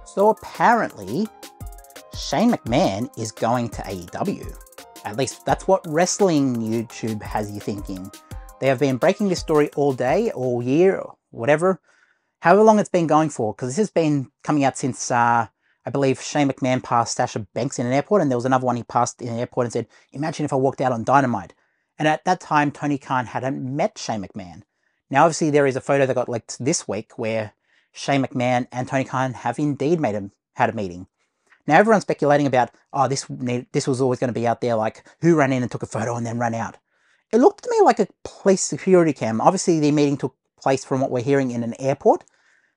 So apparently, Shane McMahon is going to AEW. At least that's what wrestling YouTube has you thinking. They have been breaking this story all day, all year, or whatever, however long it's been going for, because this has been coming out since, I believe, Shane McMahon passed Sasha Banks in an airport, and there was another one he passed in an airport and said, imagine if I walked out on Dynamite. And at that time, Tony Khan hadn't met Shane McMahon. Now, obviously, there is a photo that got leaked this week where Shane McMahon and Tony Khan have indeed had a meeting. Now, everyone's speculating about, oh, this was always going to be out there, like, who ran in and took a photo and then ran out. It looked to me like a police security cam. Obviously, the meeting took place, from what we're hearing, in an airport.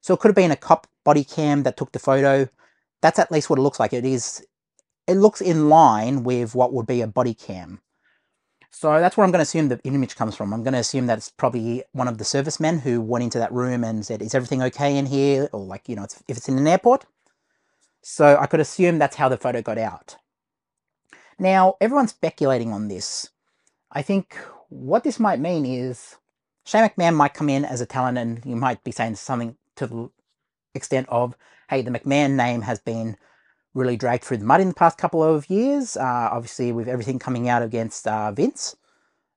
So it could have been a cop body cam that took the photo. That's at least what it looks like. It looks in line with what would be a body cam. So that's where I'm going to assume the image comes from. I'm going to assume that it's probably one of the servicemen who went into that room and said, is everything okay in here? Or, like, you know, if it's in an airport. So I could assume that's how the photo got out. Now, everyone's speculating on this. I think what this might mean is Shane McMahon might come in as a talent and you might be saying something to the extent of, hey, the McMahon name has been really dragged through the mud in the past couple of years. Obviously, with everything coming out against Vince,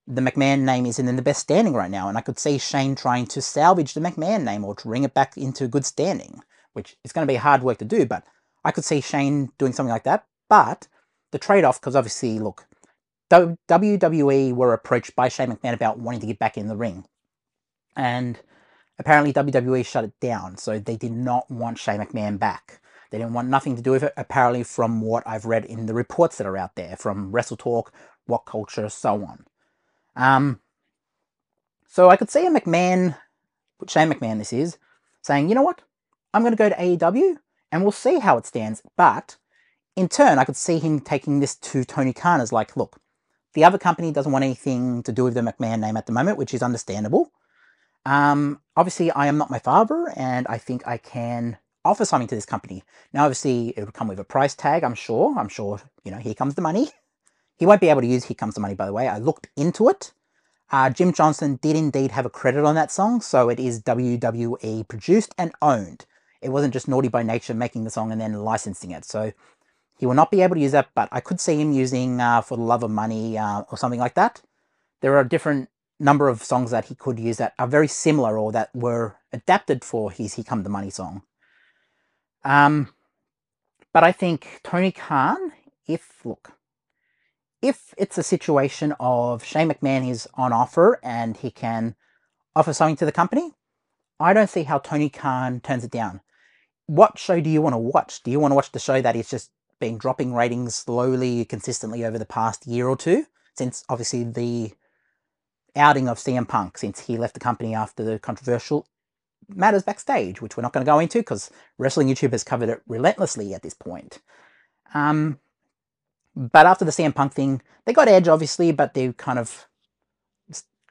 the McMahon name isn't in the best standing right now. And I could see Shane trying to salvage the McMahon name or to bring it back into good standing, which is going to be hard work to do, but I could see Shane doing something like that. But the trade-off, because obviously, look, WWE were approached by Shane McMahon about wanting to get back in the ring. And apparently WWE shut it down, so they did not want Shane McMahon back. They didn't want nothing to do with it, apparently, from what I've read in the reports that are out there, from Wrestle Talk, What Culture, so on. So I could see Shane McMahon this is, saying, you know what, I'm going to go to AEW, and we'll see how it stands. But in turn, I could see him taking this to Tony Khan as like, look, the other company doesn't want anything to do with the McMahon name at the moment, which is understandable. Obviously, I am not my father, and I think I can offer something to this company. Now, obviously, it would come with a price tag, I'm sure. I'm sure, you know, here comes the money. He won't be able to use Here Comes the Money, by the way. I looked into it. Jim Johnson did indeed have a credit on that song, so it is WWE produced and owned. It wasn't just Naughty by Nature making the song and then licensing it. So he will not be able to use that, but I could see him using For the Love of Money or something like that. There are a different number of songs that he could use that are very similar or that were adapted for his Here Come the Money song. But I think Tony Khan, if it's a situation of Shane McMahon is on offer and he can offer something to the company, I don't see how Tony Khan turns it down. What show do you want to watch? Do you want to watch the show that is just been dropping ratings slowly, consistently over the past year or two? Since, obviously, the outing of CM Punk, since he left the company after the controversial matters backstage, which we're not going to go into because Wrestling YouTube has covered it relentlessly at this point. But after the CM Punk thing, they got Edge, obviously, but they kind of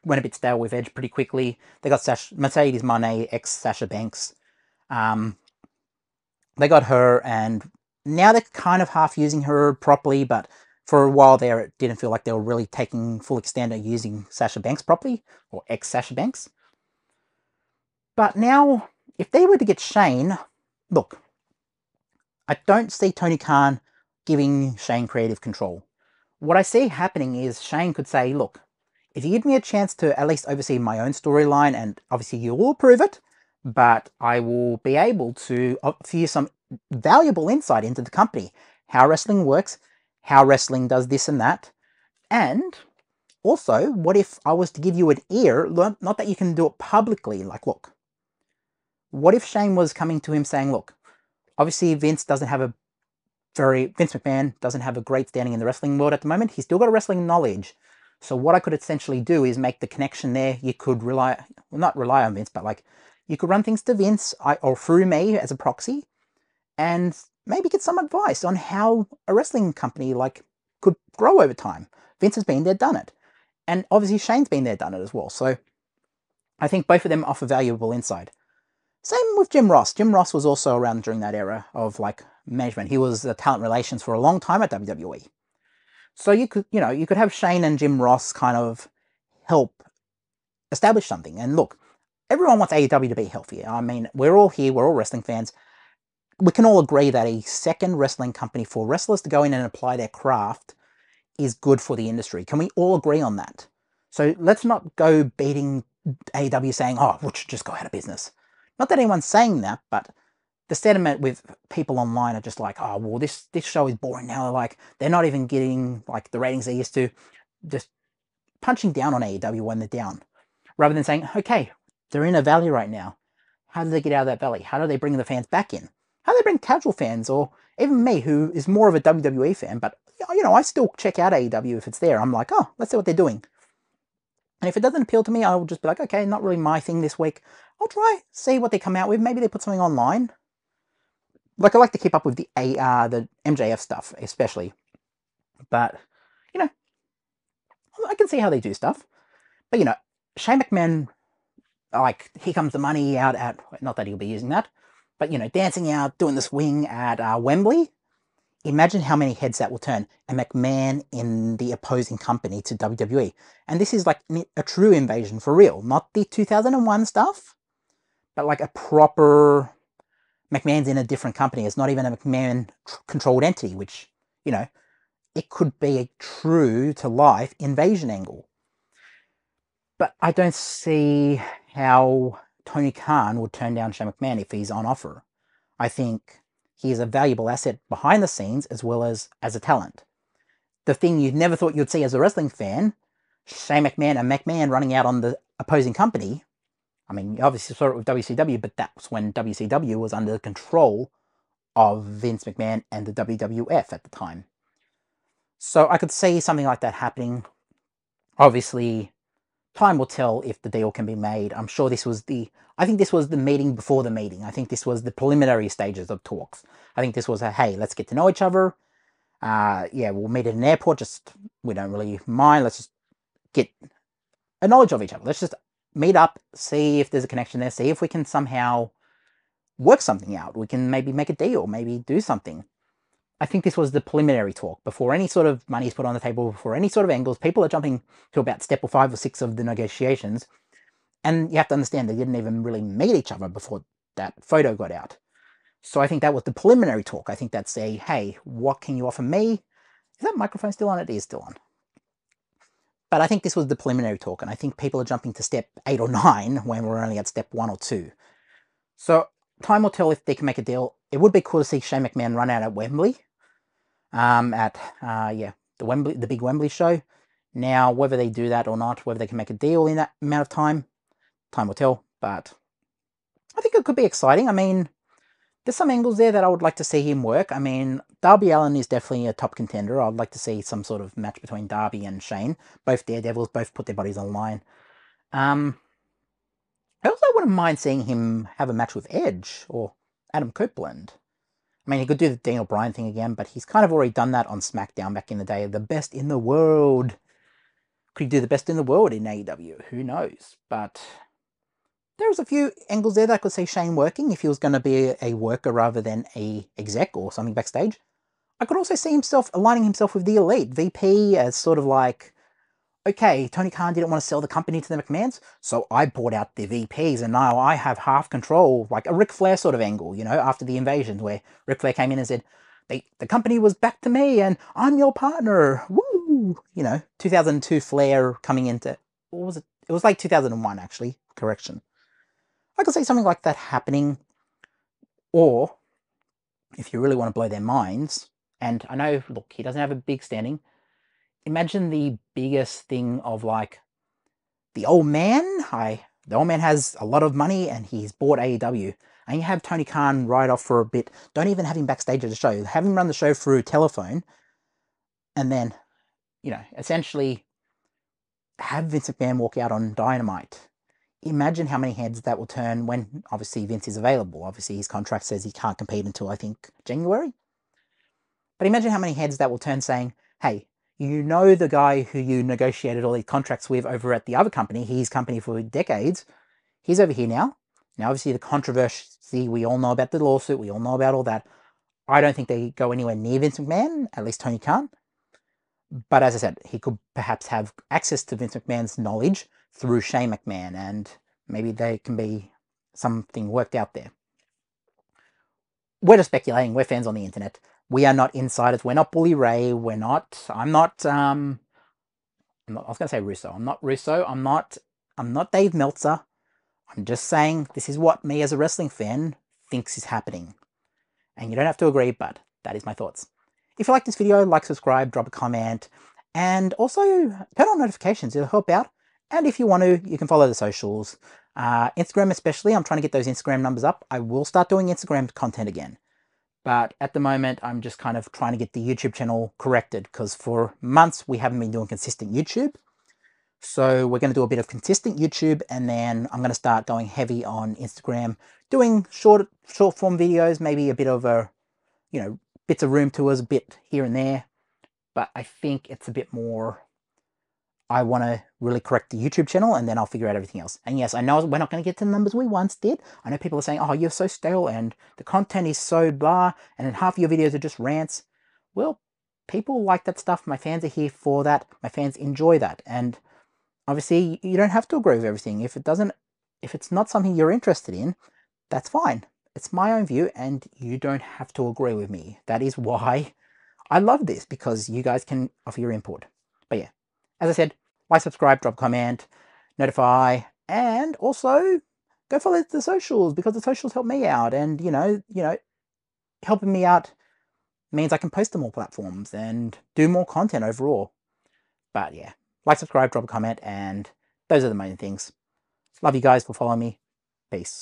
went a bit stale with Edge pretty quickly. They got Mercedes Moné, ex-Sasha Banks. They got her, and now they're kind of half using her properly, but for a while there, it didn't feel like they were really taking full extent of using Sasha Banks properly, or ex-Sasha Banks. But now, if they were to get Shane, look, I don't see Tony Khan giving Shane creative control. What I see happening is Shane could say, look, if you give me a chance to at least oversee my own storyline, and obviously you will approve it, but I will be able to offer you some valuable insight into the company, how wrestling works, how wrestling does this and that, and also, what if I was to give you an ear, not that you can do it publicly, like, look, what if Shane was coming to him saying, look, obviously Vince McMahon doesn't have a great standing in the wrestling world at the moment. He's still got a wrestling knowledge. So what I could essentially do is make the connection there. You could not rely on Vince, but like, you could run things to Vince or through me as a proxy and maybe get some advice on how a wrestling company like could grow over time. Vince has been there, done it. And obviously Shane's been there, done it as well. So I think both of them offer valuable insight. Same with Jim Ross. Jim Ross was also around during that era of like management. He was talent relations for a long time at WWE. So you could have Shane and Jim Ross kind of help establish something. And look, everyone wants AEW to be healthier. I mean, we're all here, we're all wrestling fans. We can all agree that a second wrestling company for wrestlers to go in and apply their craft is good for the industry. Can we all agree on that? So let's not go beating AEW saying, oh, we should just go out of business. Not that anyone's saying that, but the sentiment with people online are just like, oh, well, this show is boring now. Like, they're not even getting like the ratings they used to. Just punching down on AEW when they're down, rather than saying, okay, they're in a valley right now. How do they get out of that valley? How do they bring the fans back in? How do they bring casual fans, or even me, who is more of a WWE fan, but I still check out AEW if it's there. I'm like, oh, let's see what they're doing. And if it doesn't appeal to me, I'll just be like, okay, not really my thing this week. I'll try, see what they come out with. Maybe they put something online. Like, I like to keep up with the MJF stuff, especially. But, I can see how they do stuff. But, Shane McMahon, like, here comes the money out at, not that he'll be using that, but, dancing out, doing the swing at Wembley. Imagine how many heads that will turn. And McMahon in the opposing company to WWE. And this is like a true invasion for real. Not the 2001 stuff, but like a proper McMahon's in a different company. It's not even a McMahon-controlled entity, which, it could be a true-to-life invasion angle. But I don't see how Tony Khan would turn down Shane McMahon if he's on offer. I think he is a valuable asset behind the scenes as well as a talent. The thing you never thought you'd see as a wrestling fan, Shane McMahon and McMahon running out on the opposing company. I mean, you obviously saw it with WCW, but that was when WCW was under the control of Vince McMahon and the WWF at the time. So I could see something like that happening. Obviously, time will tell if the deal can be made. I'm sure I think this was the meeting before the meeting. I think this was the preliminary stages of talks. I think this was hey, let's get to know each other. We'll meet at an airport. We don't really mind. Let's just get a knowledge of each other. Let's just meet up, see if there's a connection there, see if we can somehow work something out. We can maybe make a deal, maybe do something. I think this was the preliminary talk before any sort of money is put on the table, before any sort of angles. People are jumping to about step 5 or 6 of the negotiations. And you have to understand they didn't even really meet each other before that photo got out. So I think that was the preliminary talk. I think that's hey, what can you offer me? Is that microphone still on? It is still on. But I think this was the preliminary talk, and I think people are jumping to step 8 or 9 when we're only at step 1 or 2. So time will tell if they can make a deal. It would be cool to see Shane McMahon run out at Wembley. The big Wembley show. Now, whether they do that or not, whether they can make a deal in that amount of time will tell. But I think it could be exciting. I mean, there's some angles there that I would like to see him work. I mean, Darby Allin is definitely a top contender. I'd like to see some sort of match between Darby and Shane. Both daredevils, both put their bodies on the line. I also wouldn't mind seeing him have a match with Edge or Adam Copeland. I mean, he could do the Daniel Bryan thing again, but he's kind of already done that on SmackDown back in the day. The best in the world. Could he do the best in the world in AEW? Who knows? But there's a few angles there that I could see Shane working if he was going to be a worker rather than a exec or something backstage. I could also see himself aligning himself with the Elite, VP, as sort of like, okay, Tony Khan didn't want to sell the company to the McMahons, so I bought out the VPs and now I have half control, like a Ric Flair sort of angle, after the invasion, where Ric Flair came in and said, the company was back to me and I'm your partner, woo! 2002 Flair coming into, what was it? It was like 2001, actually, correction. I could see something like that happening, or, if you really want to blow their minds, and I know, look, he doesn't have a big standing, imagine the biggest thing of like the old man. The old man has a lot of money and he's bought AEW. And you have Tony Khan ride off for a bit. Don't even have him backstage at the show. Have him run the show through telephone. And then, essentially have Vince McMahon walk out on Dynamite. Imagine how many heads that will turn when, obviously, Vince is available. Obviously, his contract says he can't compete until, I think, January. But imagine how many heads that will turn saying, hey, the guy who you negotiated all these contracts with over at the other company, his company for decades, he's over here now. Now, obviously, the controversy, we all know about the lawsuit, we all know about all that. I don't think they go anywhere near Vince McMahon, at least Tony Khan. But as I said, he could perhaps have access to Vince McMahon's knowledge through Shane McMahon, and maybe there can be something worked out there. We're just speculating. We're fans on the internet. We are not insiders. We're not Bully Ray. We're not. I'm not. I was going to say Russo. I'm not Russo. I'm not Dave Meltzer. I'm just saying this is what me as a wrestling fan thinks is happening. And you don't have to agree, but that is my thoughts. If you like this video, like, subscribe, drop a comment, and also turn on notifications. It'll help out. And if you want to, you can follow the socials. Instagram especially, I'm trying to get those Instagram numbers up. I will start doing Instagram content again. But at the moment, I'm just kind of trying to get the YouTube channel corrected, because for months we haven't been doing consistent YouTube. So we're going to do a bit of consistent YouTube, and then I'm going to start going heavy on Instagram, doing short form videos, maybe a bit of a, bits of room tours, a bit here and there. But I think it's a bit more, I want to really correct the YouTube channel, and then I'll figure out everything else. And yes, I know we're not going to get to the numbers we once did. I know people are saying, oh, you're so stale, and the content is so blah, and then half of your videos are just rants. Well, people like that stuff. My fans are here for that. My fans enjoy that. And obviously, you don't have to agree with everything. If it's not something you're interested in, that's fine. It's my own view, and you don't have to agree with me. That is why I love this, because you guys can offer your input. But yeah, as I said, like, subscribe, drop a comment, notify, and also go follow the socials, because the socials help me out, and helping me out means I can post to more platforms and do more content overall. But yeah, like, subscribe, drop a comment, and those are the main things. Love you guys for following me. Peace.